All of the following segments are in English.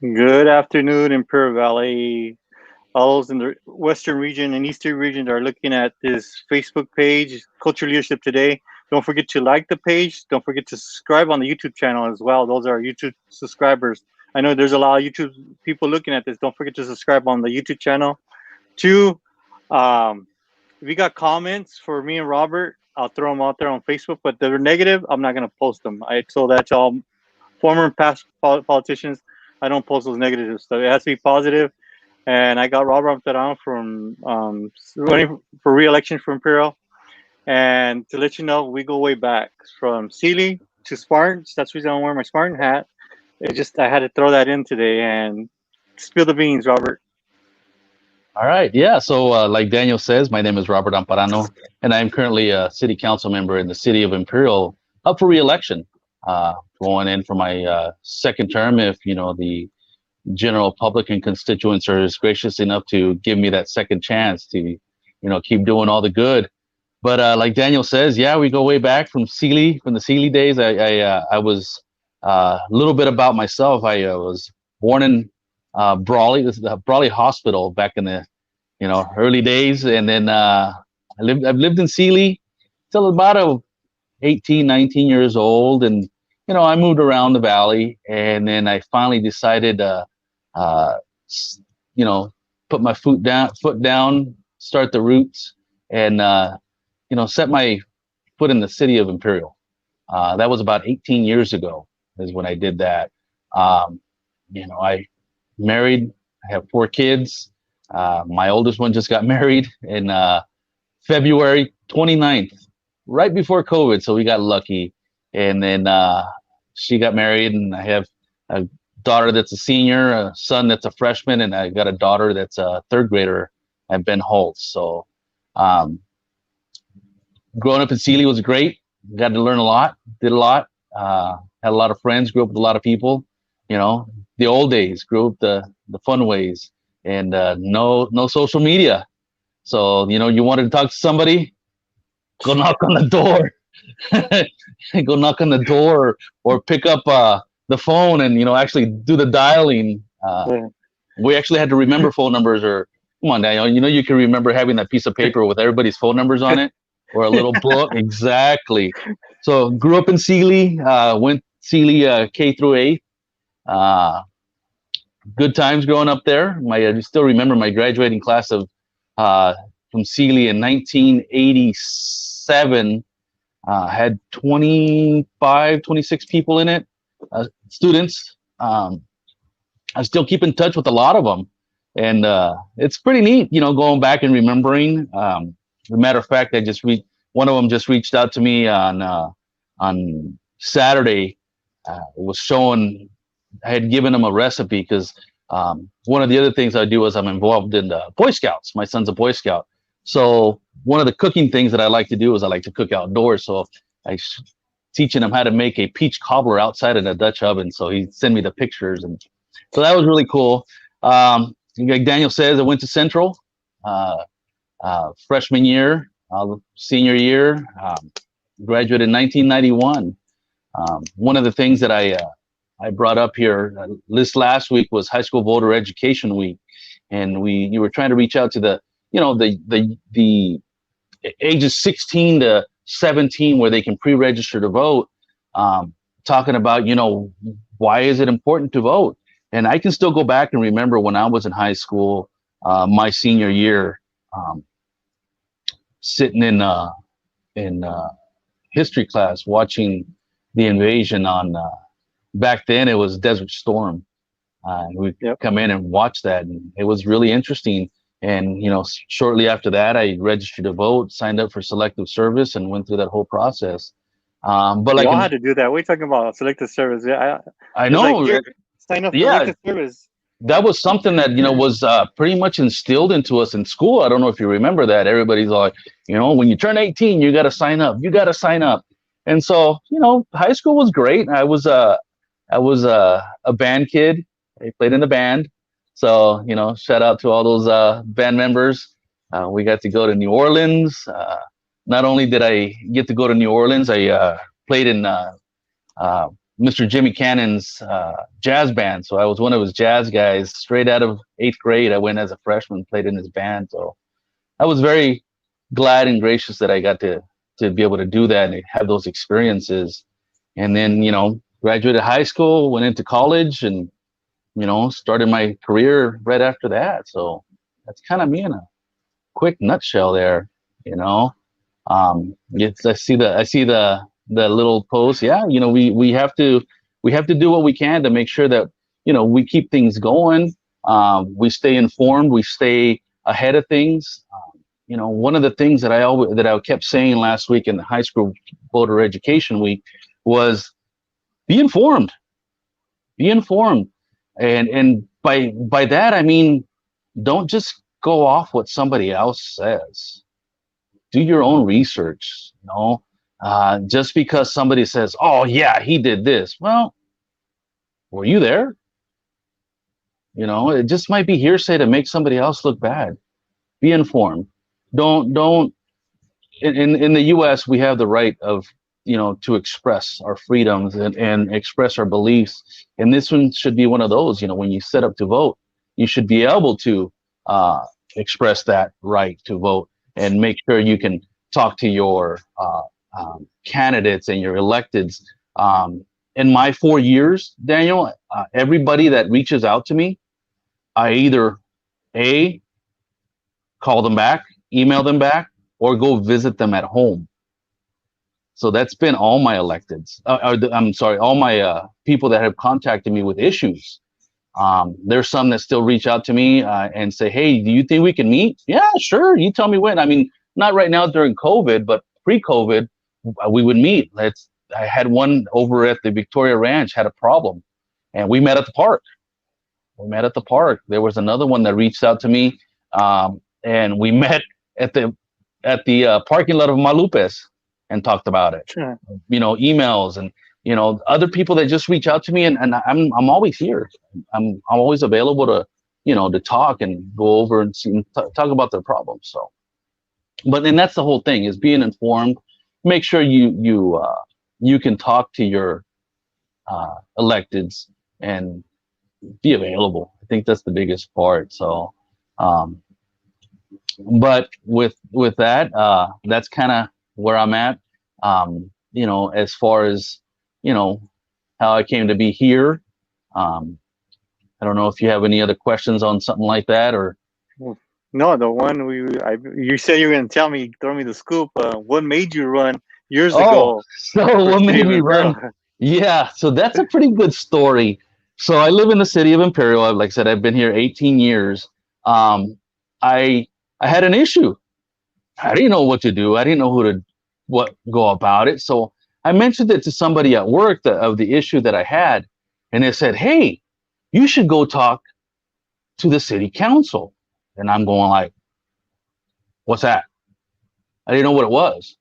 Good afternoon, Imperial Valley. All those in the Western region and Eastern region are looking at this Facebook page, Culture Leadership Today. Don't forget to like the page. Don't forget to subscribe on the YouTube channel as well. Those are YouTube subscribers. I know there's a lot of YouTube people looking at this. Don't forget to subscribe on the YouTube channel. Two, um, if you got comments for me and Robert, I'll throw them out there on Facebook. But they're negative, I'm not going to post them. I told that to all former and past politicians. I don't post those negative stuff. It has to be positive. And I got Robert Amparano from running for re-election for Imperial. And to let you know, we go way back from Sealy to Spartans. That's the reason I'm wearing my Spartan hat. It just I had to throw that in today and spill the beans, Robert. All right. Yeah. So, like Daniel says, my name is Robert Amparano, and I'm currently a city council member in the city of Imperial, up for re-election, going in for my second term. If the general public and constituents are gracious enough to give me that second chance to, keep doing all the good. But like Daniel says, yeah, we go way back from Sealy, from the Sealy days. I was a little bit about myself. I was born in Brawley, this is the Brawley Hospital back in the early days, and then I've lived in Sealy till about 18, 19 years old, and I moved around the valley, and then I finally decided uh, you know, put my foot down, start the roots, and set my foot in the city of Imperial. That was about 18 years ago, is when I did that. Um, I married. I have 4 kids. My oldest one just got married in February 29th, right before COVID. So we got lucky. And then she got married, and I have a daughter that's a senior, a son that's a freshman, and I got a daughter that's a third grader at Ben Holtz. So um, growing up in Sealy was great. Got to learn a lot, did a lot, had a lot of friends, grew up with a lot of people. You know, the old days, grew up the fun ways, and no social media. So you wanted to talk to somebody, go knock on the door, go knock on the door, or pick up the phone and actually do the dialing. Yeah. We actually had to remember phone numbers, or come on, Daniel, you can remember having that piece of paper with everybody's phone numbers on it, or a little book. Exactly. So grew up in Sealy, went Sealy K through 8. Uh, Good times growing up there. I still remember my graduating class of uh, from Sealy in 1987 had 25, 26 people in it, students. I still keep in touch with a lot of them, and it's pretty neat, going back and remembering. As a matter of fact, one of them just reached out to me on Saturday. Was showing I had given him a recipe because one of the other things I do is I'm involved in the Boy Scouts. My son's a Boy Scout, so one of the cooking things that I like to do is I like to cook outdoors. So I teaching him how to make a peach cobbler outside in a Dutch oven. So he sent me the pictures, and so that was really cool. Like Daniel says, I went to Central uh, freshman year, senior year, graduated in 1991. One of the things that I brought up here this last week was High School Voter Education Week, and you were trying to reach out to the ages 16 to 17 where they can pre-register to vote, talking about why is it important to vote. And I can still go back and remember when I was in high school, my senior year, um, sitting in history class watching the invasion on. Back then, it was Desert Storm. We'd Yep. come in and watch that, and it was really interesting. And shortly after that, I registered to vote, signed up for selective service, and went through that whole process. But We like all had to do that. We're talking about selective service. Yeah, I it's like know, here, sign up for yeah, selective service. that was something that was pretty much instilled into us in school. I don't know if you remember that. Everybody's like, when you turn 18, you got to sign up. You got to sign up. And so, high school was great. I was a band kid. I played in the band. So, shout out to all those band members. We got to go to New Orleans. Not only did I get to go to New Orleans, I played in Mr. Jimmy Cannon's jazz band. So I was one of his jazz guys straight out of eighth grade. I went as a freshman, played in his band. So I was very glad and gracious that I got to be able to do that and have those experiences. And then, graduated high school, went into college, and started my career right after that. So that's kind of me in a quick nutshell there. You know, I see the little post. Yeah, we have to do what we can to make sure that we keep things going. We stay informed. We stay ahead of things. One of the things that I kept saying last week in the high school voter education week was be informed. Be informed, and by that I mean don't just go off what somebody else says. Do your own research. Just because somebody says, "Oh yeah, he did this," well, were you there? It just might be hearsay to make somebody else look bad. Be informed. Don't in the U.S. we have the right of to express our freedoms and express our beliefs, and this one should be one of those. When you set up to vote, you should be able to uh, express that right to vote and make sure you can talk to your candidates and your electeds. In my 4 years, Daniel, everybody that reaches out to me, I either a call them back, email them back, or go visit them at home. So that's been all my electeds. I'm sorry, all my people that have contacted me with issues. There's some that still reach out to me and say, "Hey, do you think we can meet?" Yeah, sure. You tell me when. I mean, not right now during COVID, but pre-COVID, we would meet. I had one over at the Victoria Ranch had a problem, and we met at the park. We met at the park. There was another one that reached out to me, and we met at the parking lot of Malupes and talked about it. Sure. Emails and other people that just reach out to me, and I'm always here. I'm always available to talk and go over and see and talk about their problems. So, but then that's the whole thing is being informed. Make sure you can talk to your electeds and be available. I think that's the biggest part. So, um, but with that, that's kind of where I'm at. As far as you know how I came to be here. Um, I don't know if you have any other questions on something like that, or No, the one you said you were going to tell me, throw me the scoop. What made you run years oh, ago so for what city made of me Imperial? run? Yeah, so that's a pretty good story. So I live in the city of Imperial. Like I said, I've been here 18 years. Um, I I had an issue. I didn't know what to do. I didn't know who to what go about it. So I mentioned it to somebody at work of the issue that I had, and they said, "Hey, you should go talk to the city council." And I'm going like, "What's that?" I didn't know what it was.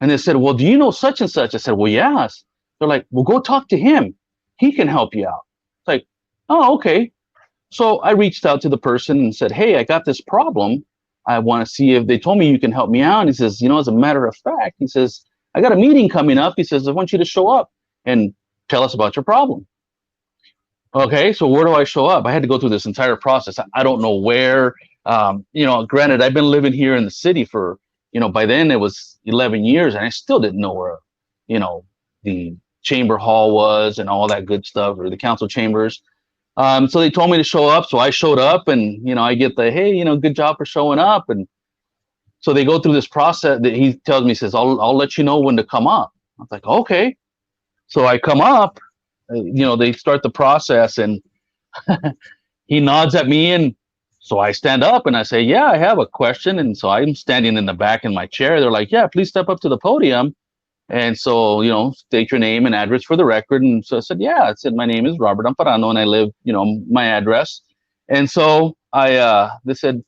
And they said, "Well, do you know such and such?" I said, "Well, yes." They're like, "Well, go talk to him. He can help you out." It's like, "Oh, okay." So I reached out to the person and said, "Hey, I got this problem. I want to see if they told me you can help me out." And he says, "As a matter of fact," he says, "I got a meeting coming up." He says, "I want you to show up and tell us about your problem." Okay, so where do I show up? I had to go through this entire process. I don't know where. Granted, I've been living here in the city for, by then it was 11 years, and I still didn't know where, you know, the chamber hall was and all that good stuff, or the council chambers. So they told me to show up. So I showed up, and I get the hey, good job for showing up. And so they go through this process that he tells me, he says, I'll let you know when to come up. I was like, okay. So I come up, they start the process, and he nods at me, and so I stand up and I say, "Yeah, I have a question." And so I'm standing in the back in my chair. They're like, "Yeah, please step up to the podium." And so, state your name and address for the record. And so I said, "Yeah," I said, "My name is Robert Amparano and I live, my address." And so they said,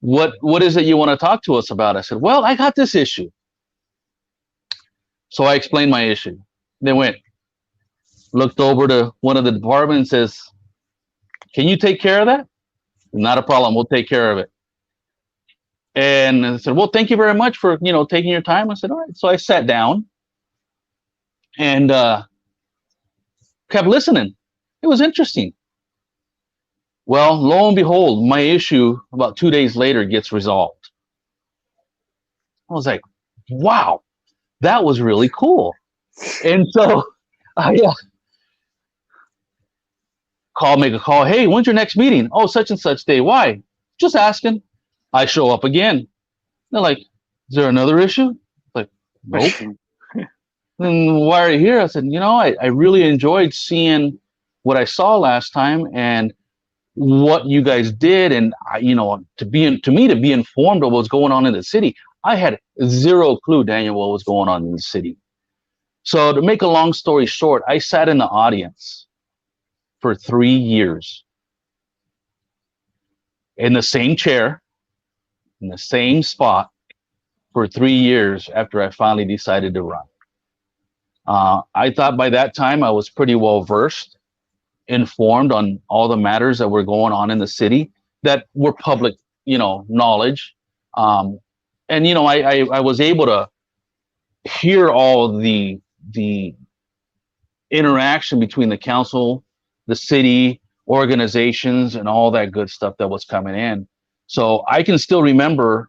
what is it you want to talk to us about? I said, "Well, I got this issue." So I explained my issue. They went, looked over to one of the departments and says, "Can you take care of that?" "Not a problem. We'll take care of it." And I said, "Well, thank you very much for, taking your time." I said, "All right." So I sat down, and kept listening. It was interesting. Well, lo and behold, my issue about 2 days later gets resolved. I was like, wow, that was really cool. And so I make a call. Hey, when's your next meeting? Oh, such and such day. Why? Just asking. I show up again. They're like, is there another issue? Like, nope. Then why are you here? I said, I really enjoyed seeing what I saw last time and what you guys did. And to be informed of what's going on in the city. I had zero clue, Daniel, what was going on in the city. So to make a long story short, I sat in the audience for 3 years in the same chair, in the same spot for 3 years after I finally decided to run. I thought by that time I was pretty well versed, informed on all the matters that were going on in the city that were public, knowledge. And I was able to hear all the interaction between the council, the city, organizations, and all that good stuff that was coming in. So I can still remember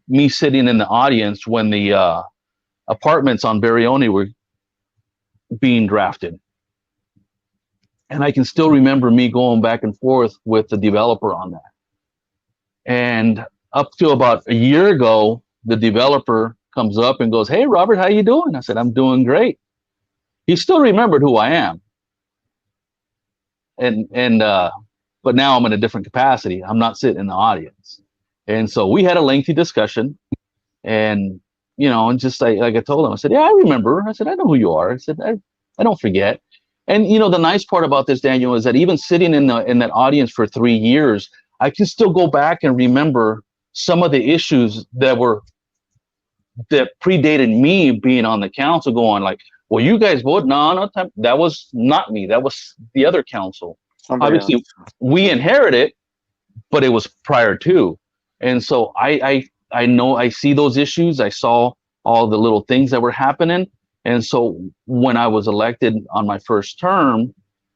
me sitting in the audience when the apartments on Barione were being drafted. And I can still remember me going back and forth with the developer on that. And up to about a year ago, the developer comes up and goes, "Hey, Robert, how you doing?" I said, "I'm doing great." He still remembered who I am. But now I'm in a different capacity. I'm not sitting in the audience. And so we had a lengthy discussion, and and just like I told him, I said, "Yeah, I remember." I said, "I know who you are." I said, I don't forget." And the nice part about this, Daniel, is that even sitting in that audience for 3 years, I can still go back and remember some of the issues that predated me being on the council, going like, "Well, you guys vote." No, that was not me. That was the other council. Somebody else. Obviously, we inherited, but it was prior to. And so I know, I see those issues. I saw all the little things that were happening. And so when I was elected on my first term,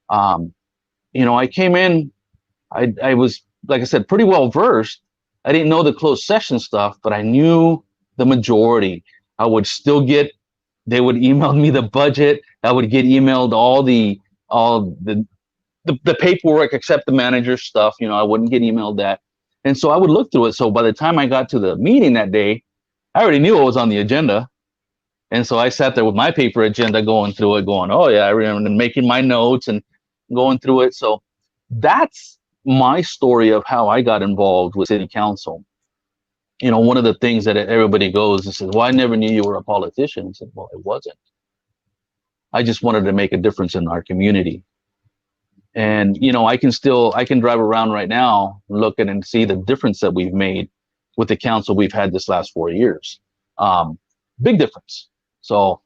I came in, I was, like I said, pretty well versed. I didn't know the closed session stuff, but I knew the majority. I would still they would email me the budget. I would get emailed all the paperwork except the manager stuff. I wouldn't get emailed that. And so I would look through it. So by the time I got to the meeting that day, I already knew what was on the agenda. And so I sat there with my paper agenda going through it, going, "Oh, yeah, I remember," making my notes and going through it. So that's my story of how I got involved with city council. One of the things that everybody goes and says, "Well, I never knew you were a politician." I said, "Well, it wasn't. I just wanted to make a difference in our community." And I can drive around right now looking and see the difference that we've made with the council we've had this last 4 years. Big difference. So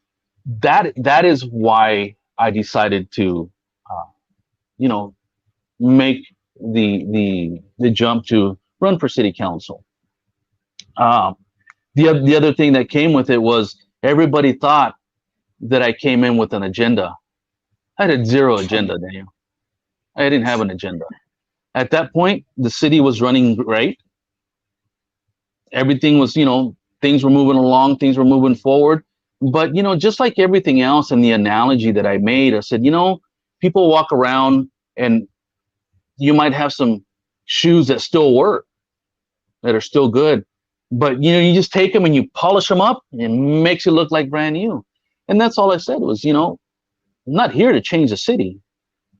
that is why I decided to make the jump to run for city council. The other thing that came with it was everybody thought that I came in with an agenda. I had zero agenda, Daniel. I didn't have an agenda. At that point, the city was running great. Everything was, things were moving along, things were moving forward. But, just like everything else, and the analogy that I made, I said, people walk around and you might have some shoes that still work, that are still good. But, you just take them and you polish them up and it makes it look like brand new. And that's all I said was, I'm not here to change the city.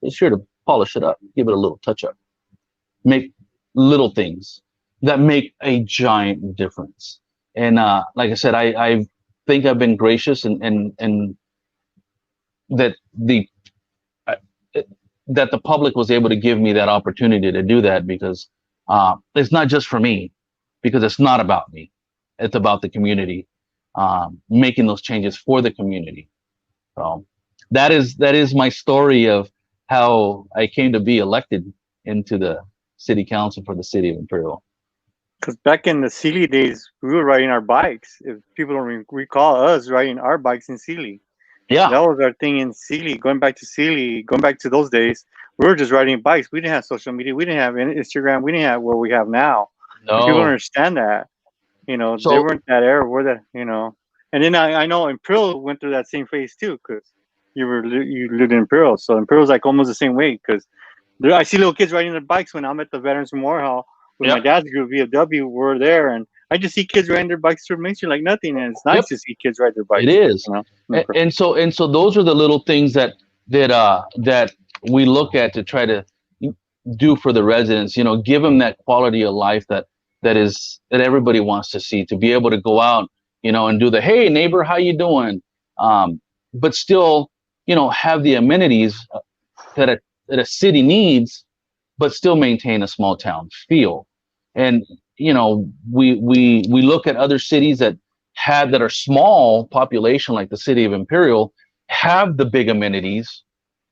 It's here to polish it up, give it a little touch up, make little things that make a giant difference. And like I said, I think I've been gracious and that that the public was able to give me that opportunity to do that, because it's not just for me, because it's not about me. It's about the community, making those changes for the community. So that is my story of how I came to be elected into the city council for the city of Imperial. Because back in the Sealy days, we were riding our bikes. If people don't recall us riding our bikes in Sealy, Yeah. That was our thing in Sealy. Going back to Sealy, going back to those days, we were just riding bikes. We didn't have social media. We didn't have Instagram. We didn't have what we have now. And people don't No. understand that. They So weren't that era. We're that. And then I know Imperial went through that same phase too, because you lived in Imperial. So Imperial's like almost the same way, because I see little kids riding their bikes when I'm at the Veterans Memorial Hall with my yep. dad's group, VFW. We're there, and I just see kids riding their bikes through Main Street like nothing, and it's Yep. nice to see kids ride their It bikes. is. You know. And so those are the little things that we look at to try to do for the residents. Give them that quality of life that everybody wants to see. To be able to go out, and do the hey neighbor, how you doing? But still, have the amenities that a city needs, but still maintain a small town feel. And we look at other cities that are small population, like the city of Imperial, have the big amenities,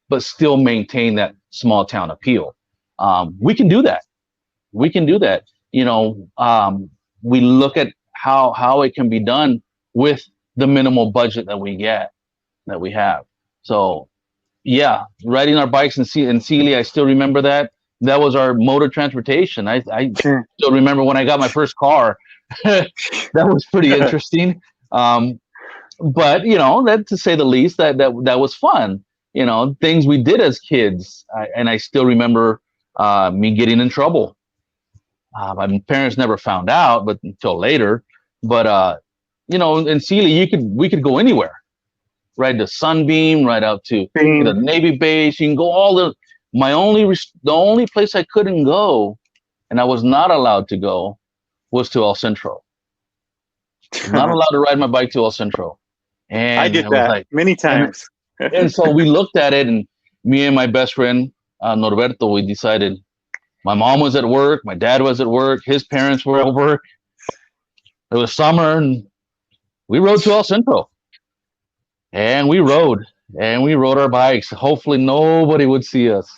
but still maintain that small town appeal. We can do that. We can do that. We look at how it can be done with the minimal budget that we have. So yeah, riding our bikes in Sealy, I still remember that. That was our mode of transportation. I still remember when I got my first car. That was pretty interesting. But that, to say the least, that was fun. Things we did as kids, and I still remember me getting in trouble. My parents never found out, but until later. But in Sealy, we could go anywhere, right to Sunbeam, right out to the Being Navy base. You can go all the only place I couldn't go, and I was not allowed to go, was to El Centro. I was not allowed to ride my bike to El Centro, I and did it was that like, many and times. and so we looked at it, and me and my best friend Norberto, we decided. My mom was at work, my dad was at work, his parents were at work. It was summer, and we rode to El Centro, and we rode our bikes. Hopefully, nobody would see us.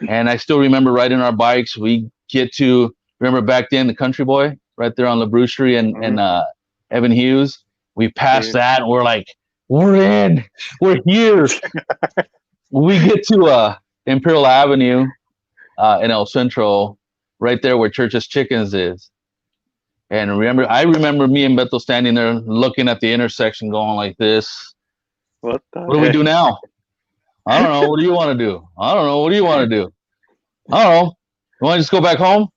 And I still remember riding our bikes. We get to remember back then the Country Boy right there on Labrucherie and Mhm. Evan Hughes. We passed Dude. that, and we're like, we're in, we're here. We get to Imperial Avenue in El Centro, right there where Church's Chickens is. And I remember me and Beto standing there looking at the intersection, going like this. What What the do we heck? do now? I don't know. What do you want to do? I don't know. What do you want to do? I don't know. You want to just go back home?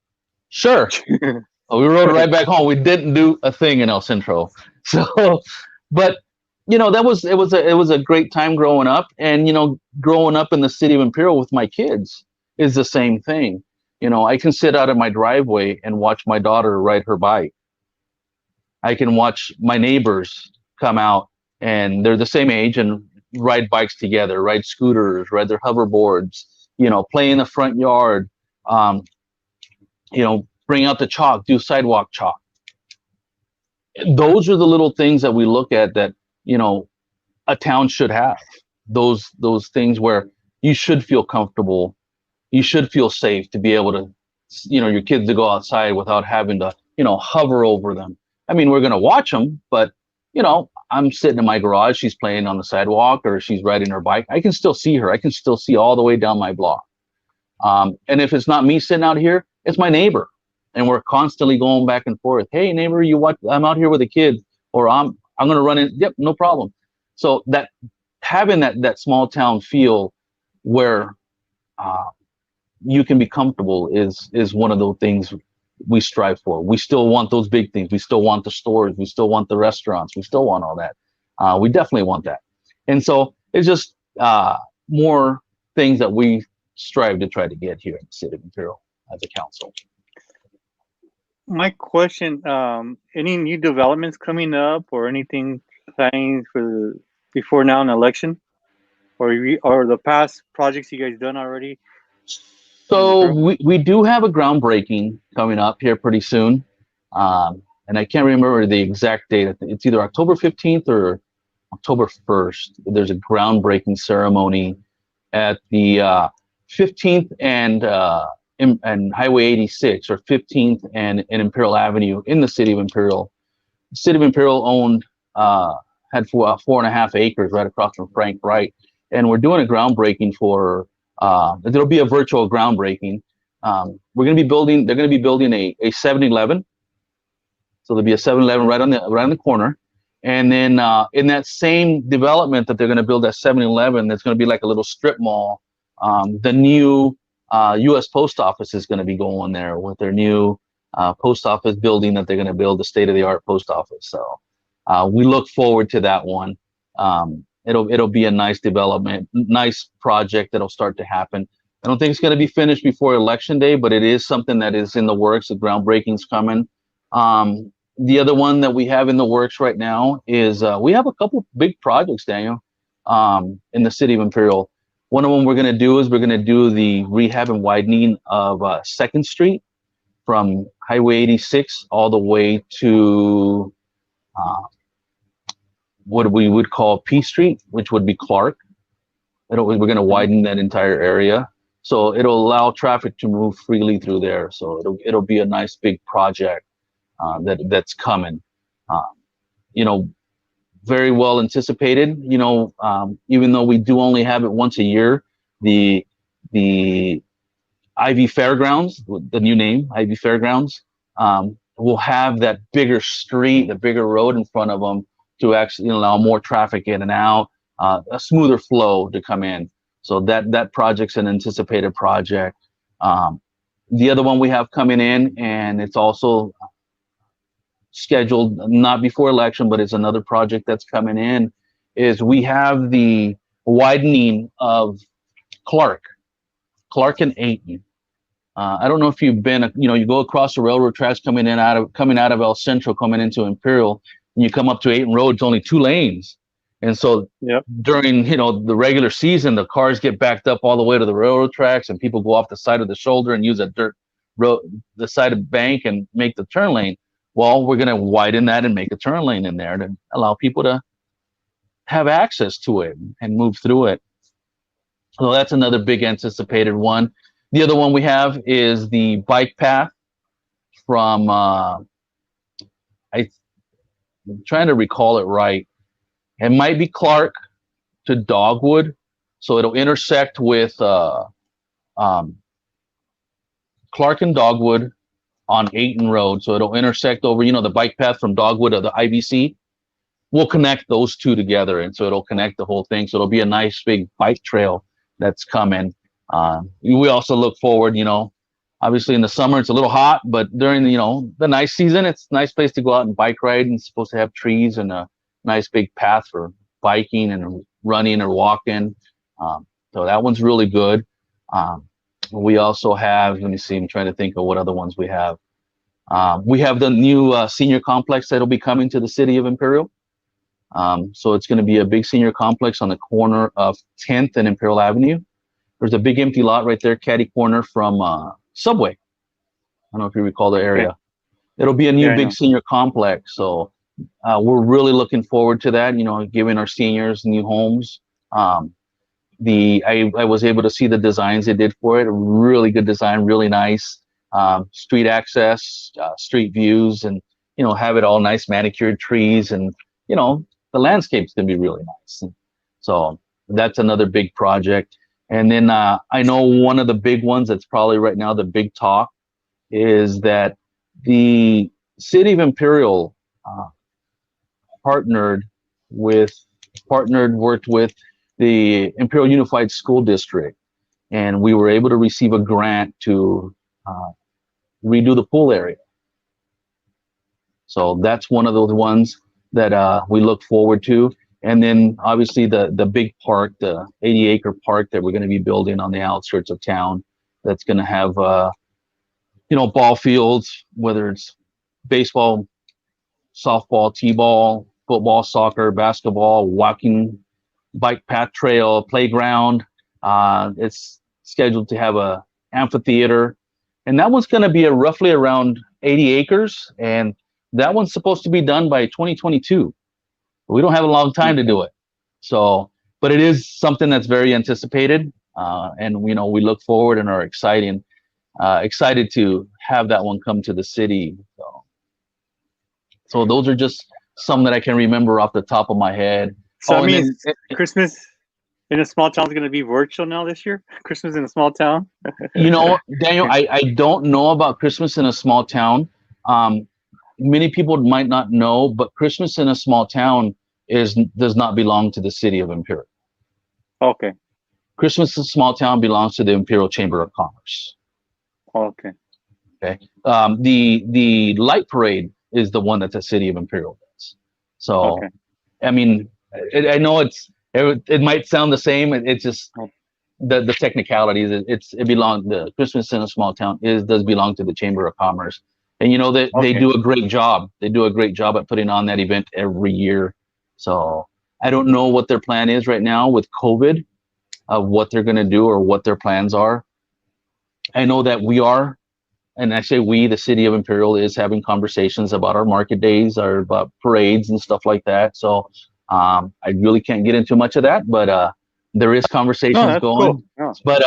Sure. We rode right back home. We didn't do a thing in El Centro. So, but it was a great time growing up, and growing up in the city of Imperial with my kids is the same thing. I can sit out in my driveway and watch my daughter ride her bike. I can watch my neighbors come out, and they're the same age, and ride bikes together, ride scooters, ride their hoverboards, play in the front yard, bring out the chalk, do sidewalk chalk. Those are the little things that we look at that, a town should have. Those things where you should feel comfortable, you should feel safe to be able to, your kids to go outside without having to, hover over them. I mean, we're going to watch them, but, I'm sitting in my garage, she's playing on the sidewalk or she's riding her bike. I can still see her. I can still see all the way down my block. And if it's not me sitting out here, it's my neighbor. And we're constantly going back and forth. Hey, neighbor, you what? I'm out here with a kid, or I'm going to run in. Yep, no problem. So that having that small town feel where uh, you can be comfortable is one of those things we strive for. We still want those big things. We still want the stores. We still want the restaurants. We still want all that. We definitely want that. And so it's just more things that we strive to try to get here in the city of Imperial as a council. My question: any new developments coming up, or anything planning for before now an election, or the past projects you guys done already in So Imperial? we do have a groundbreaking coming up here pretty soon. And I can't remember the exact date. It's either October 15th or October 1st. There's a groundbreaking ceremony at the 15th and Highway 86, or 15th and Imperial Avenue in the city of Imperial. The city of Imperial owned had 4.5 acres right across from Frank Wright, and we're doing a groundbreaking for. There'll be a virtual groundbreaking. We're going to be building. They're going to be building a 7-Eleven. So there'll be a 7-Eleven right on the corner, and then in that same development that they're going to build that 7-Eleven, there's going to be like a little strip mall. The new U.S. Post Office is going to be going there with their new post office building that they're going to build, the state-of-the-art post office. So we look forward to that one. It'll be a nice development, nice project that'll start to happen. I don't think it's going to be finished before Election Day, but it is something that is in the works. The groundbreaking's coming. The other one that we have in the works right now is we have a couple big projects, Daniel, in the city of Imperial. One of them we're going to do is we're going to do the rehab and widening of 2nd Street from Highway 86 all the way to what we would call P Street, which would be Clark. We're going to widen that entire area. So it'll allow traffic to move freely through there. So it'll be a nice big project that's coming. You know, very well anticipated. You know, even though we do only have it once a year, the Ivy Fairgrounds, the new name, Ivy Fairgrounds, will have that bigger street, the bigger road in front of them to actually allow more traffic in and out, a smoother flow to come in. So that project's an anticipated project. The other one we have coming in, and it's also scheduled not before election, but it's another project that's coming in, is we have the widening of Clark and Ayton. I don't know if you've been, you go across the railroad tracks coming out of El Centro, coming into Imperial, and you come up to Ayton Road. It's only 2 lanes, and so during the regular season, the cars get backed up all the way to the railroad tracks, and people go off the side of the shoulder and use a dirt road, the side of bank, and make the turn lane. Well, we're going to widen that and make a turn lane in there to allow people to have access to it and move through it. So that's another big anticipated one. The other one we have is the bike path from, I'm trying to recall it right. It might be Clark to Dogwood. So it'll intersect with Clark and Dogwood on Ayton Road. So it'll intersect over, the bike path from Dogwood to the IBC. We'll connect those two together. And so it'll connect the whole thing. So it'll be a nice big bike trail that's coming. We also look forward, obviously in the summer, it's a little hot, but during the nice season, it's a nice place to go out and bike ride, and it's supposed to have trees and a nice big path for biking and running or walking. So that one's really good. We also have, let me see, I'm trying to think of what other ones we have. We have the new senior complex that'll be coming to the city of Imperial. So it's going to be a big senior complex on the corner of 10th and Imperial Avenue. There's a big empty lot right there, catty corner from Subway. I don't know if you recall the area. Okay. It'll be a new big senior complex. So we're really looking forward to that, giving our seniors new homes. I was able to see the designs they did for it. A really good design, really nice. Street access, street views, and, have it all nice manicured trees, and, the landscape's going to be really nice. And so that's another big project. And then I know one of the big ones that's probably right now the big talk is that the city of Imperial worked with the Imperial Unified School District, and we were able to receive a grant to redo the pool area. So that's one of those ones that we look forward to. And then obviously the big park, the 80-acre park that we're going to be building on the outskirts of town, that's going to have, ball fields, whether it's baseball, softball, t-ball, football, soccer, basketball, walking, bike path trail, playground. It's scheduled to have a amphitheater, and that one's going to be roughly around 80 acres. And that one's supposed to be done by 2022. We don't have a long time to do it. So, but it is something that's very anticipated. And, we look forward and are excited to have that one come to the city. So those are just some that I can remember off the top of my head. So Oh, that and means then Christmas in a small town is going to be virtual now this year. Christmas in a small town. Daniel, I don't know about Christmas in a small town. Um, Many people might not know, but Christmas in a small town does not belong to the city of Imperial. Okay. Christmas in a small town belongs to the Imperial Chamber of Commerce. Okay. Okay. The light parade is the one that the city of Imperial does. So, Okay. I mean, I know it might sound the same. It's just the technicalities. It belongs. The Christmas in a small town does belong to the Chamber of Commerce, and you know that they Okay. do a great job. They do a great job at putting on that event every year. So I don't know what their plan is right now with COVID, of what they're going to do or what their plans are. I know that we are, and I say we, the city of Imperial, is having conversations about our market days, or about parades and stuff like that. So I really can't get into much of that, but there is No, conversations that's cool. going. No, But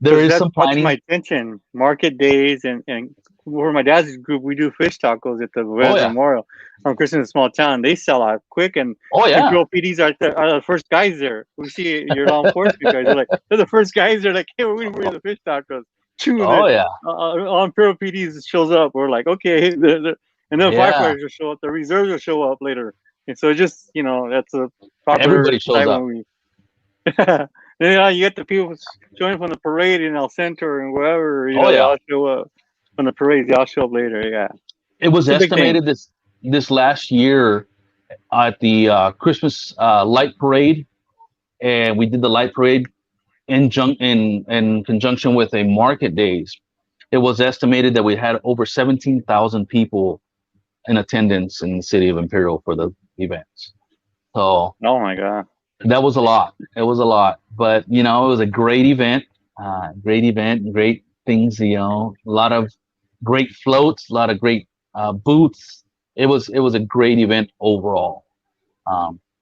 there because is that some caught planning. my attention. Market days and where my dad's group, we do fish tacos at the Oh Res yeah, Memorial on Christmas in a small town. They sell out quick, and oh yeah, Imperial PDs are the first guys there. We see your law enforcement guys. They're the first guys. They're like, hey, we're going to bring the fish tacos. Chewing oh it. yeah, All Imperial PDs shows up. We're like, okay, and then yeah. firefighters will show up. The reserves will show up later. And so just that's a popular Everybody shows site up. when we. Then you get the people showing from the parade in El Centro and wherever, Oh they yeah. all show up from the parades. They all show up later. Yeah, It was it's a big thing. estimated this last year at the Christmas light parade, and we did the light parade in conjunction with a market days. It was estimated that we had over 17,000 people in attendance in the city of Imperial for the events. So Oh my god. that was a lot. It was a lot, but you know, it was a great event, great things. You know, a lot of great floats, a lot of great booths. It was a great event overall.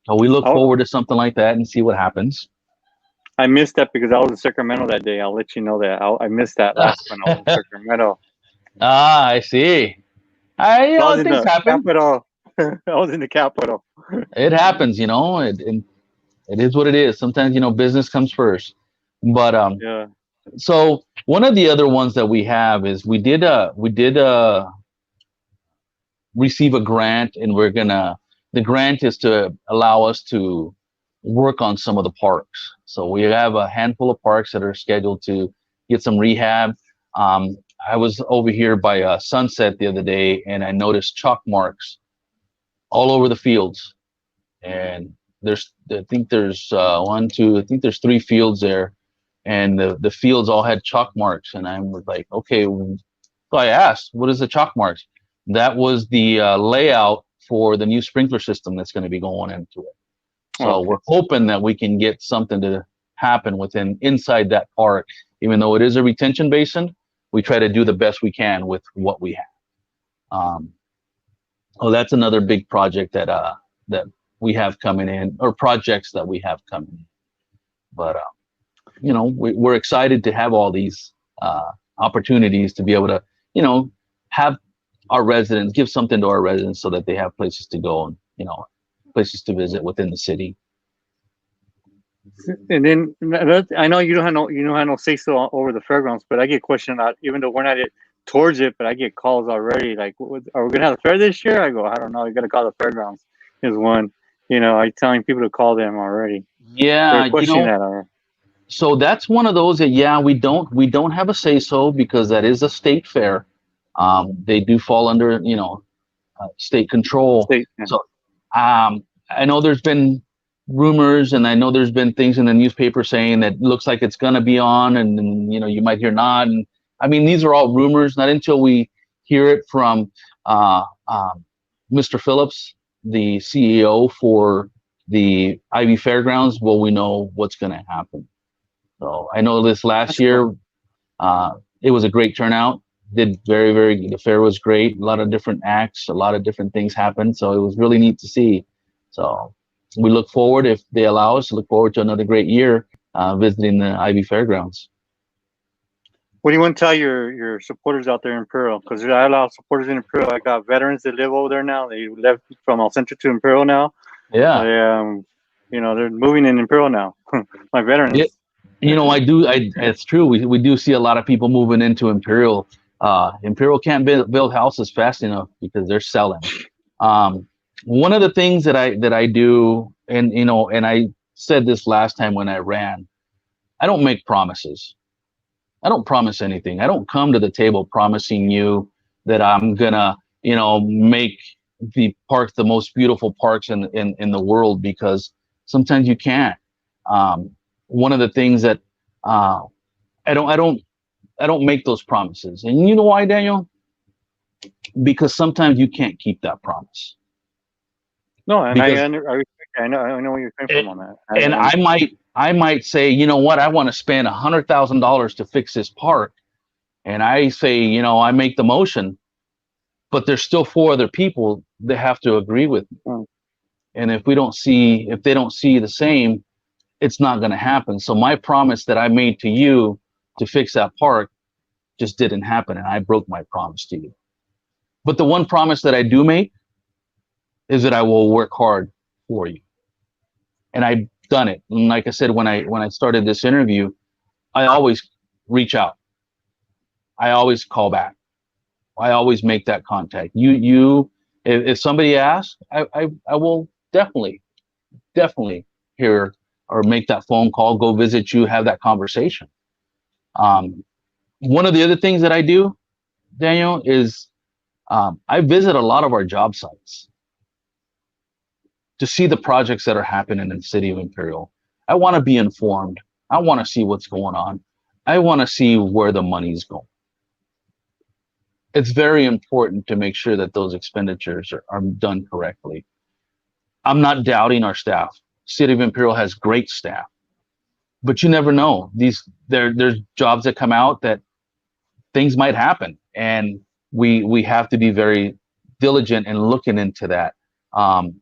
So we look I, forward to something like that and see what happens. I missed that because I was in Sacramento that day. I'll let you know that. I missed that last one. I was in Sacramento. I see. I was in Things the happen. capital. I was in the capital. It happens, you know. It is what it is. Sometimes, you know, business comes first. But Yeah. so one of the other ones that we have is we did receive a grant, and the grant is to allow us to work on some of the parks. So we have a handful of parks that are scheduled to get some rehab. Um, I was over here by Sunset the other day, and I noticed chalk marks all over the fields. And I think there's one, two, I think there's three fields there, and the fields all had chalk marks. And I was like, okay. So I asked, what is the chalk marks? That was the layout for the new sprinkler system that's going to be going into it. So Okay. we're hoping that we can get something to happen inside that park. Even though it is a retention basin, we try to do the best we can with what we have. Oh, that's another big project that we have coming in, or projects that we have coming in. But you know, we're excited to have all these opportunities to be able to, you know, have our residents give something to our residents so that they have places to go, and you know, places to visit within the city. And then I know you don't have no say so over the fairgrounds, but I get questioned out even though we're not towards it, but I get calls already like, "Are we gonna have a fair this year?" I go, "I don't know. You got to call the fairgrounds." Is one. I'm telling people to call them already. They're Yeah, you questioning know, that already. so that's one of those that, yeah, we don't have a say so because that is a state fair. They do fall under, you know, state control. State. Yeah. So I know there's been rumors, and I know there's been things in the newspaper saying that looks like it's going to be on, and you know, you might hear not. And I mean, these are all rumors. Not until we hear it from uh, Mr. Phillips, the CEO for the Ivy Fairgrounds, will we know what's going to happen. So I know this last That's cool. year, it was a great turnout. Did very, very. The fair was great. A lot of different acts, a lot of different things happened. So it was really neat to see. So we look forward, if they allow us, to look forward to another great year visiting the Ivy Fairgrounds. What do you want to tell your supporters out there in Imperial? Because I have a lot of supporters in Imperial. I got veterans that live over there now. They left from El Centro to Imperial now. Yeah. They, they're moving in Imperial now. My Yeah. veterans. I do. It's true. We do see a lot of people moving into Imperial. Imperial can't build houses fast enough because they're selling. Um, One of the things that I do, and and I said this last time when I ran, I don't make promises. I don't promise anything. I don't come to the table promising you that I'm gonna, make the parks the most beautiful parks in the world, because sometimes you can't. One of the things that uh, I don't make those promises, and you know why, Daniel? Because sometimes you can't keep that promise. No, and Because I respect. I know where you're coming it, from on that. and I might say, you know what, I want to spend $100,000 to fix this park, and I say, I make the motion, but there's still four other people that have to agree with me. Mm. And if they don't see the same, it's not going to happen. So my promise that I made to you to fix that park just didn't happen, and I broke my promise to you. But the one promise that I do make is that I will work hard for you, and I've done it. And like I said, when I started this interview, I always reach out. I always call back. I always make that contact. If somebody asks, I will definitely hear or make that phone call, go visit you, have that conversation. Um, One of the other things that I do, Daniel, is I visit a lot of our job sites to see the projects that are happening in the city of Imperial. I want to be informed. I want to see what's going on. I want to see where the money's going. It's very important to make sure that those expenditures are done correctly. I'm not doubting our staff. City of Imperial has great staff, but you never know. There's jobs that come out that things might happen, and we have to be very diligent in looking into that. Um,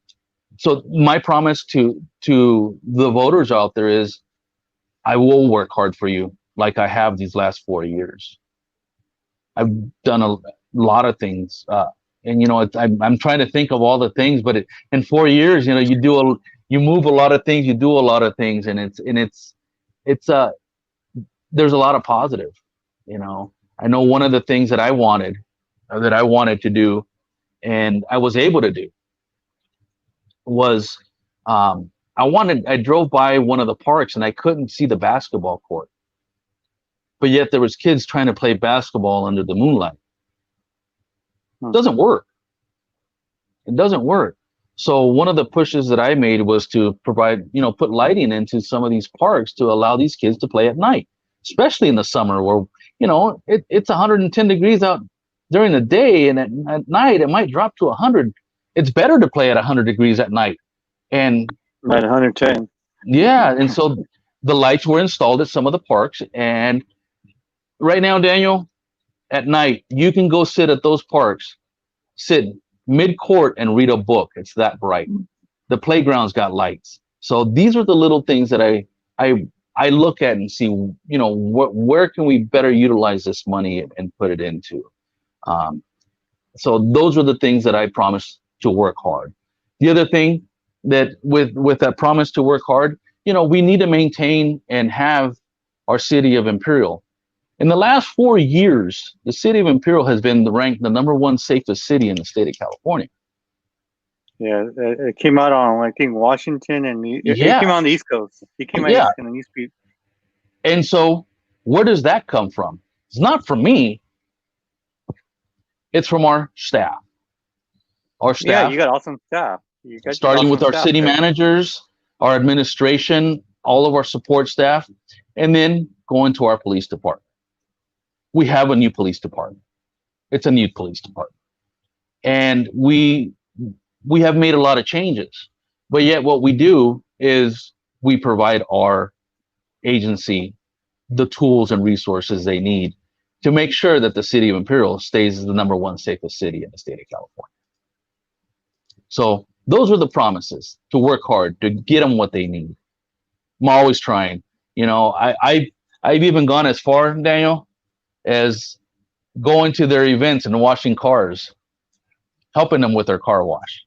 so my promise to the voters out there is I will work hard for you like I have these last 4 years. I've done a lot of things, and I'm trying to think of all the things, but in 4 years, you move a lot of things, you do a lot of things, and it's there's a lot of positive. I know one of the things that I wanted to do, and I was able to do, was I drove by one of the parks and I couldn't see the basketball court, but yet there was kids trying to play basketball under the moonlight. It doesn't work. It doesn't work. So one of the pushes that I made was to provide, put lighting into some of these parks to allow these kids to play at night, especially in the summer where, it's 110 degrees out during the day, and at night it might drop to 100. It's better to play at 100 degrees at night. And at 110. yeah, and so the lights were installed at some of the parks, and right now, Daniel, at night you can go sit at those parks, sit mid-court and read a book. It's that bright. The playground's got lights. So these are the little things that I look at and see, where can we better utilize this money and put it into. So those are the things that I promised to work hard. The other thing that with that promise to work hard, we need to maintain and have our city of Imperial. In the last 4 years, the city of Imperial has been ranked the #1 safest city in the state of California. Yeah, it came out on, I think, Washington, and it came out on the East Coast. It came out on the East Coast. And so where does that come from? It's not from me. It's from our staff. Our staff. Yeah, you got awesome staff. Starting with our city managers, our administration, all of our support staff, and then going to our police department. We have a new police department. It's a new police department. And we have made a lot of changes. But yet what we do is we provide our agency the tools and resources they need to make sure that the city of Imperial stays the #1 safest city in the state of California. So those are the promises, to work hard, to get them what they need. I'm always trying. I've even gone as far, Daniel, as going to their events and washing cars, helping them with their car wash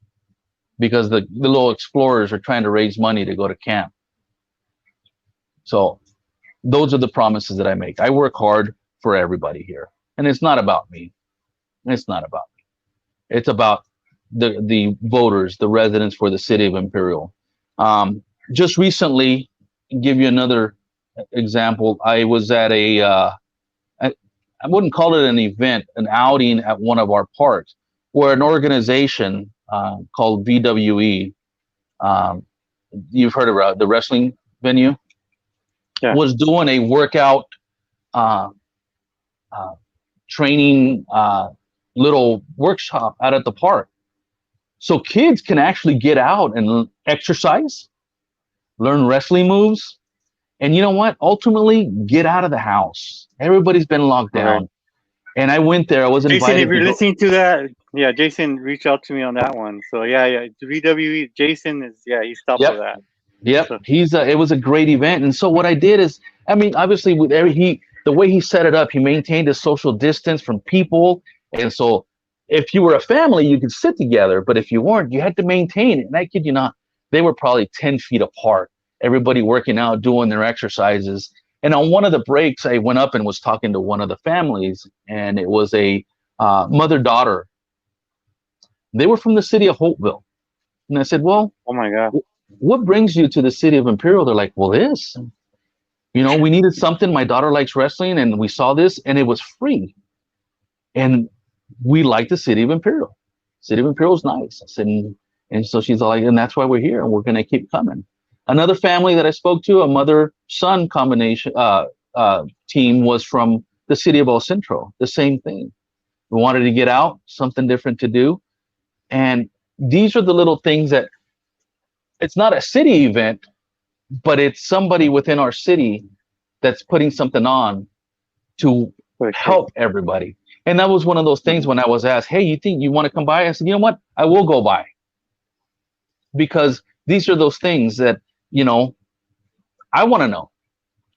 because the little explorers are trying to raise money to go to camp. So those are the promises that I make. I work hard for everybody here, and it's not about me. It's not about me. It's about the voters, the residents for the city of Imperial. Just recently, give you another example. I was at I, I wouldn't call it an event, an outing at one of our parks, where an organization called VWE, um, you've heard about the wrestling venue, Yeah. was doing a workout uh, uh, training little workshop out at the park. So kids can actually get out and exercise, learn wrestling moves, and you know what? Ultimately, get out of the house. Everybody's been locked All right. down. And I went there. I was Jason, if invited to you're go. listening to that, yeah, Jason reached out to me on that one. So yeah, yeah, VWE Jason is he's top Yep, of that. yep. So He's it was a great event. And so what I did is, I mean, obviously with the way he set it up, he maintained a social distance from people. And so if you were a family, you could sit together, but if you weren't, you had to maintain it. And I kid you not, they were probably 10 feet apart. Everybody working out, doing their exercises. And on one of the breaks, I went up and was talking to one of the families, and it was a mother-daughter. They were from the city of Hopeville. And I said, well, oh my god, what brings you to the city of Imperial? They're like, well, this, we needed something. My daughter likes wrestling, and we saw this, and it was free. And we like the city of Imperial. City of Imperial is nice. I said, and so she's like, and that's why we're here, and we're going to keep coming. Another family that I spoke to, a mother-son combination team, was from the city of El Centro. The same thing. We wanted to get out, something different to do, and these are the little things that it's not a city event, but it's somebody within our city that's putting something on to for sure. help everybody. And that was one of those things when I was asked, hey, you think you want to come by? I said, you know what? I will go by because these are those things that, I want to know.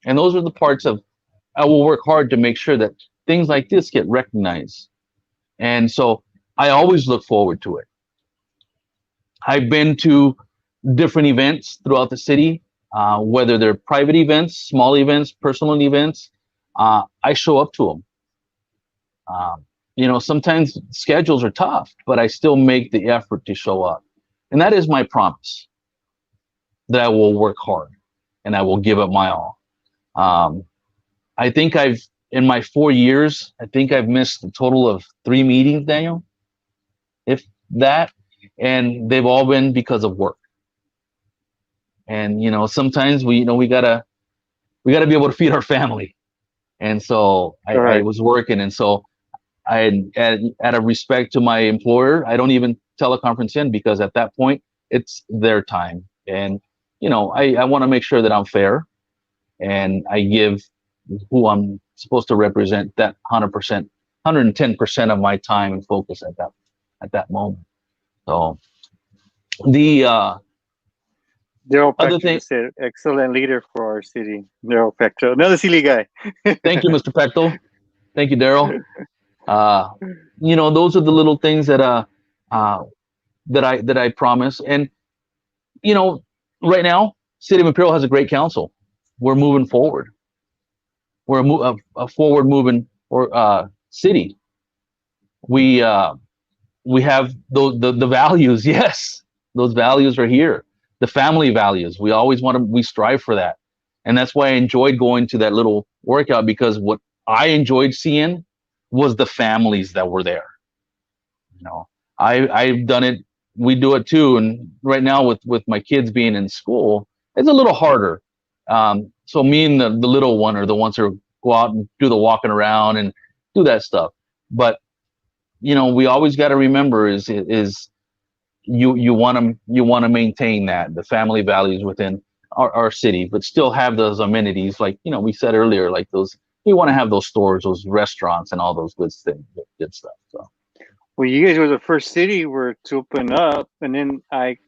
And those are the parts of I will work hard to make sure that things like this get recognized. And so I always look forward to it. I've been to different events throughout the city, whether they're private events, small events, personal events. I show up to them. Sometimes schedules are tough, but I still make the effort to show up. And that is my promise that I will work hard and I will give it my all. Um, I think in my 4 years, I think I've missed a total of 3 meetings, Daniel, if that, and they've all been because of work. And sometimes we gotta be able to feed our family, and so I Correct. was working, and so out of respect to my employer, I don't even teleconference in because at that point it's their time, and I want to make sure that I'm fair and I give who I'm supposed to represent that 100%, 110% of my time and focus at that moment. So the Daryl other Pector thing, just said, excellent leader for our city. Daryl Pector, another silly guy. thank you, Mr. Pectel. Thank you, Daryl. Uh, those are the little things uh, that I promise. And you know, right now, City of Imperial has a great council. We're moving forward. We're a forward moving or city. We we have the values. Yes, those values are here. The family values. We always we strive for that, and that's why I enjoyed going to that little workout because what I enjoyed seeing was the families that were there. You know, I've done it. We do it too, and right now with my kids being in school, it's a little harder. So me and the little one are the ones who go out and do the walking around and do that stuff. But we always got to remember is you want to maintain that the family values within our city, but still have those amenities like we said earlier, like those we want to have those stores, those restaurants, and all those good things, good stuff. So Well, you guys were the first city were to open up, and then I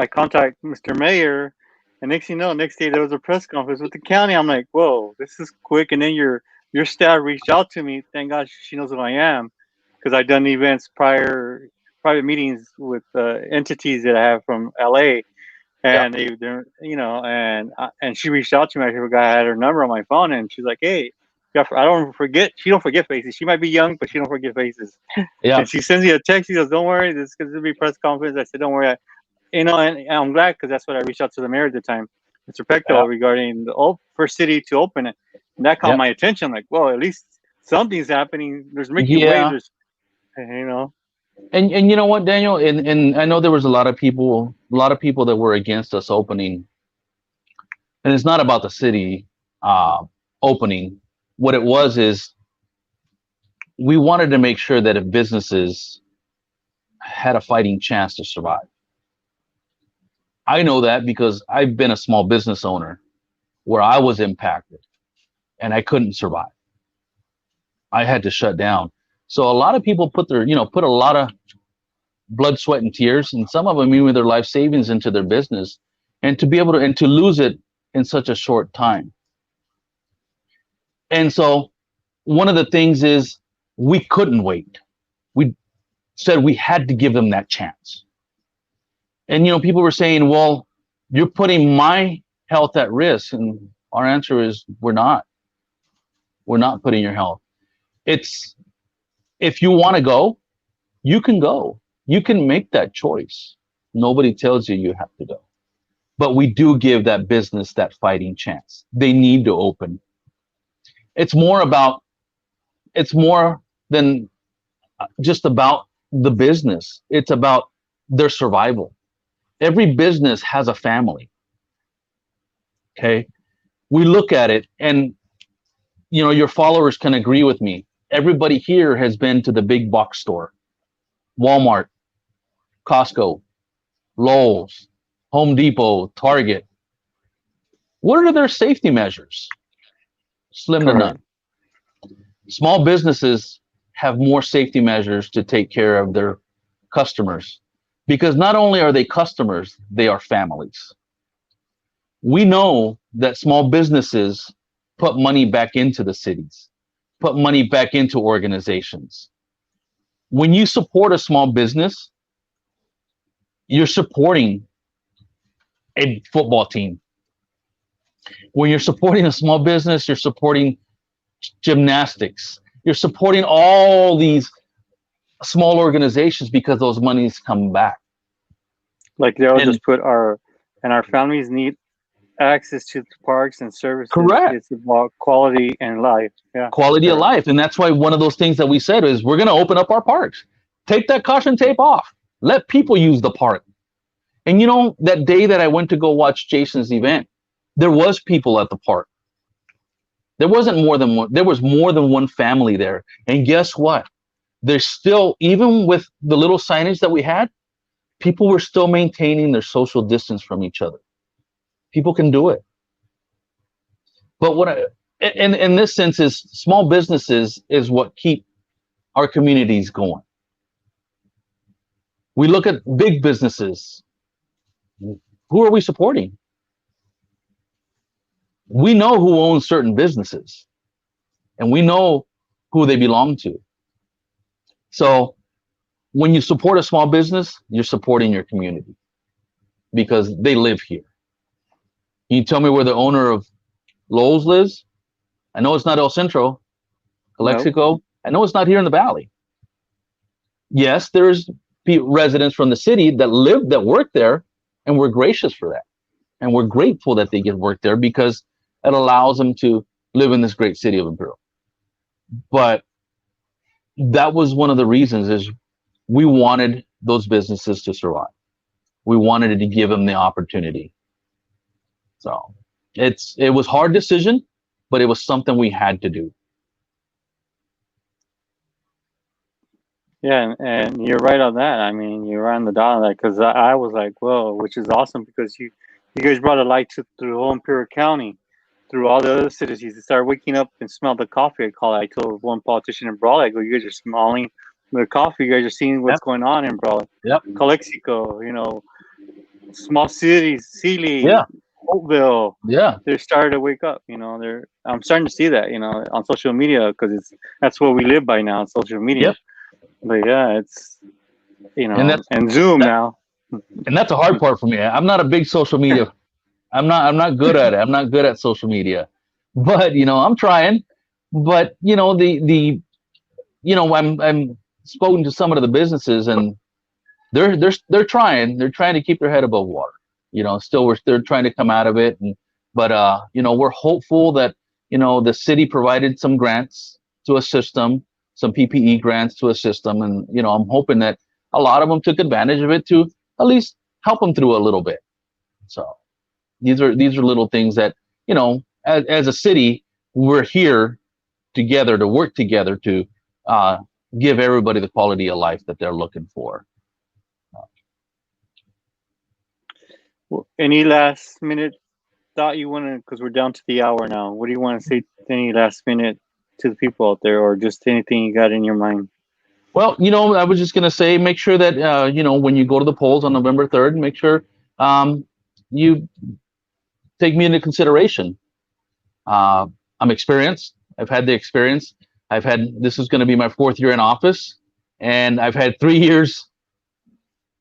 contact Mr. Mayor, and next thing you know, next day there was a press conference with the county. I'm like, whoa, this is quick. And then your your staff reached out to me. Thank God she knows who I am, because I've done events prior, private meetings with entities that I have from LA, Yeah. and they're and she reached out to me. I forgot I had her number on my phone, and she's like, "Hey, I don't forget." She don't forget faces. She might be young, but she don't forget faces. Yeah. And she sends me a text. She goes, "Don't worry, this is going to be press conference." I said, "Don't worry." And I'm glad, because that's what I reached out to the mayor at the time, Mr. Yeah. Pecto, regarding the first city to open it. And that caught Yeah. my attention. Like, well, at least something's happening. There's making waves. Yeah. There's. And you know what, Daniel? And I know there was a lot of people that were against us opening, and it's not about the city uh, opening. What it was is we wanted to make sure that if businesses had a fighting chance to survive. I know that because I've been a small business owner where I was impacted and I couldn't survive. I had to shut down. So a lot of people put a lot of blood, sweat, and tears, and some of them even their life savings into their business, and to lose it in such a short time. And so one of the things is we couldn't wait. We said we had to give them that chance. And people were saying, "Well, you're putting my health at risk," and our answer is, "We're not. We're not putting your health. It's if you want to go, you can go. You can make that choice. Nobody tells you you have to go." But we do give that business that fighting chance. They need to open. It's more about it's more than just about the business. It's about their survival. Every business has a family. Okay. We look at it, and your followers can agree with me. Everybody here has been to the big box store, Walmart, Costco, Lowe's, Home Depot, Target. What are their safety measures? Slim to Correct. none. Small businesses have more safety measures to take care of their customers, because not only are they customers, they are families. We know that small businesses put money back into the cities, put money back into organizations. When you support a small business, you're supporting a football team. When you're supporting a small business, you're supporting gymnastics. You're supporting all these small organizations because those monies come back. Like they'll And just put our families need access to parks and services. correct, It's about quality and life. Yeah, quality of correct. life. And that's why one of those things that we said is we're going to open up our parks. Take that caution tape off. Let people use the park. And that day that I went to go watch Jason's event, there was people at the park. There wasn't more than one. There was more than one family there. And guess what? There's still, even with the little signage that we had, people were still maintaining their social distance from each other. People can do it. But in this sense, is small businesses is what keep our communities going. We look at big businesses. Who are we supporting? We know who owns certain businesses, and we know who they belong to. So when you support a small business, you're supporting your community because they live here. Can you tell me where the owner of Lowe's lives? I know it's not El Centro, No, Calexico. I know it's not here in the valley. Yes, there's residents from the city that work there, and we're gracious for that. And we're grateful that they get work there because it allows them to live in this great city of Imperial. But that was one of the reasons is we wanted those businesses to survive. We wanted to give them the opportunity. So it was a hard decision, but it was something we had to do. yeah, and you're right on that. I mean, you're on the dot on that, because I was like, whoa, which is awesome, because you guys brought a light to through the whole Imperial County, through all the other cities. You start waking up and smell the coffee. I told one politician in Brawley, I go, you guys are smelling the coffee. You guys are seeing what's Yep. going on in Brawley, Yep. Calexico, small cities, Sealy, Yeah. Oakville, Yeah. they're starting to wake up. I'm starting to see that, on social media because that's what we live by now, social media. Yep. But yeah, it's And that's and Zoom that, now. and that's a hard part for me. I'm not a big social media. I'm not good at it. I'm not good at social media, but I'm trying. But I'm spoken to some of the businesses, and they're trying. They're trying to keep their head above water. Still they're trying to come out of it. But we're hopeful that the city provided some grants to assist them, some PPE grants to assist them, and I'm hoping that a lot of them took advantage of it to at least help them through a little bit. So these are little things that as a city, we're here together to work together to uh, give everybody the quality of life that they're looking for. Well, any last minute thought you want to, because we're down to the hour now. What do you want to say? Any last minute to the people out there, or just anything you got in your mind? Well, I was just going to say, make sure that when you go to the polls on November 3rd, make sure you take me into consideration. I'm experienced. I've had the experience. This is going to be my 4th year in office, and I've had 3 years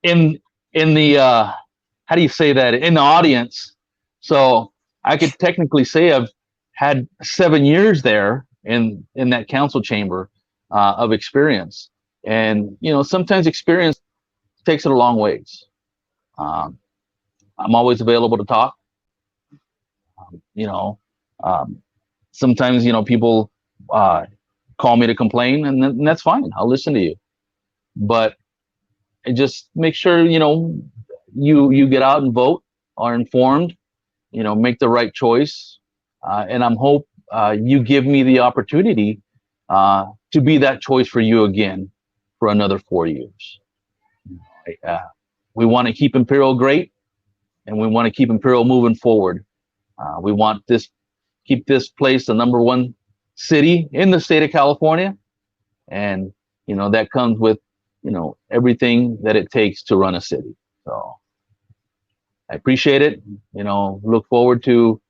in the how do you say that, in the audience. So I could technically say I've had 7 years there in that council chamber of experience. And sometimes experience takes it a long ways. Um, I'm always available to talk. You know, um, Sometimes people uh, call me to complain, and that's fine. I'll listen to you, but just make sure you get out and vote, are informed, make the right choice, and I'm hope you give me the opportunity to be that choice for you again for another 4 years. We want to keep Imperial great, and we want to keep Imperial moving forward. We want keep this place the number one city in the state of California, and that comes with everything that it takes to run a city. So I appreciate it. Look forward to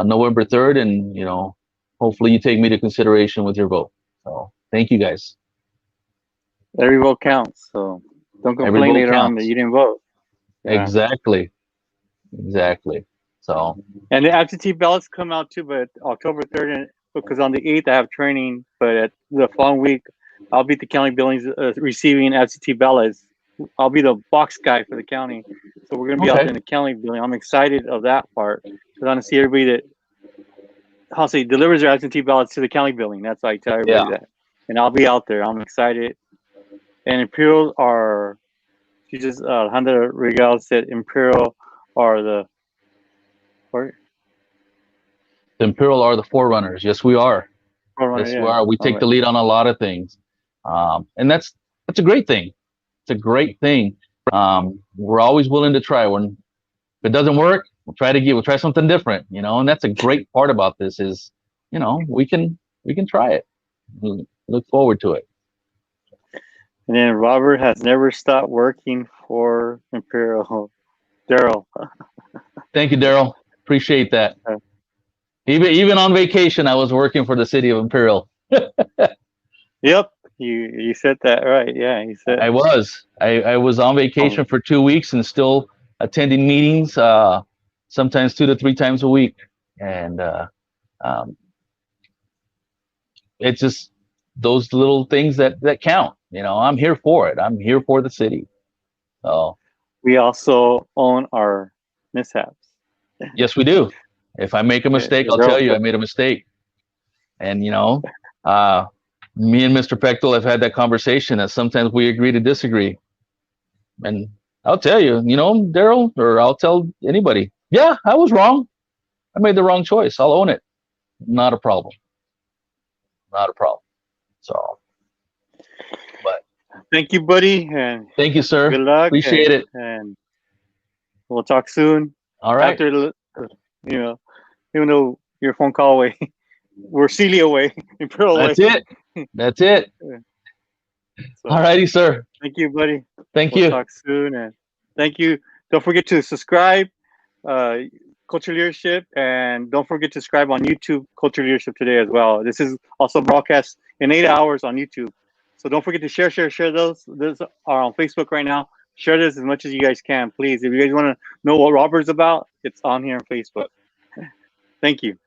November 3rd, and hopefully you take me to consideration with your vote. So thank you guys. Every vote counts, so don't Every complain vote later on that counts. you didn't vote. Yeah. Exactly. Exactly. So And the absentee ballots come out too, but October 3rd, because on the 8th I have training, but at the following week I'll be at the county buildings receiving absentee ballots. I'll be the box guy for the county, so we're gonna be out there okay. in the county building. I'm excited of that part because I want to see everybody that I'll say delivers their absentee ballots to the county building. That's why I tell Yeah. everybody that, and I'll be out there. I'm excited. And Imperial are, she just Alejandra Regal said Imperial are the, or The Imperial are the forerunners. Yes, we are. forerunner, Yes, we yeah. are. We All take right. the lead on a lot of things, and that's a great thing. It's a great thing. We're always willing to try. When if it doesn't work, we'll try something different. And that's a great part about this is, we can try it. We look forward to it. And then Robert has never stopped working for Imperial. Daryl. Thank you, Daryl. Appreciate that. Even on vacation, I was working for the city of Imperial. Yep, you said that right. Yeah, you said. I was on vacation for 2 weeks and still attending meetings, sometimes 2 to 3 times a week, and um, it's just those little things that count. I'm here for it. I'm here for the city. So We also own our mishaps. yes, we do. If I make a Yeah, mistake, I'll tell you I made a mistake. And uh, me and Mr. Pechtel have had that conversation that sometimes we agree to disagree. And I'll tell you, Daryl, or I'll tell anybody, yeah, I was wrong. I made the wrong choice. I'll own it. Not a problem. Not a problem. So, but Thank you, buddy, and thank you, sir. good luck, Appreciate it. and we'll talk soon. All right. After you know, even though you're a phone call away, we're Celia away, Imperial away. That's it. That's it. All So righty, sir. thank you, buddy. Thank We'll you. talk soon, and thank you. Don't forget to subscribe. Uh, Culture Leadership, and don't forget to subscribe on YouTube, Culture Leadership Today as well. This is also broadcast in 8 hours on YouTube. So don't forget to share those. Those are on Facebook right now. Share this as much as you guys can, please. If you guys want to know what Robert's about, it's on here on Facebook. Thank you.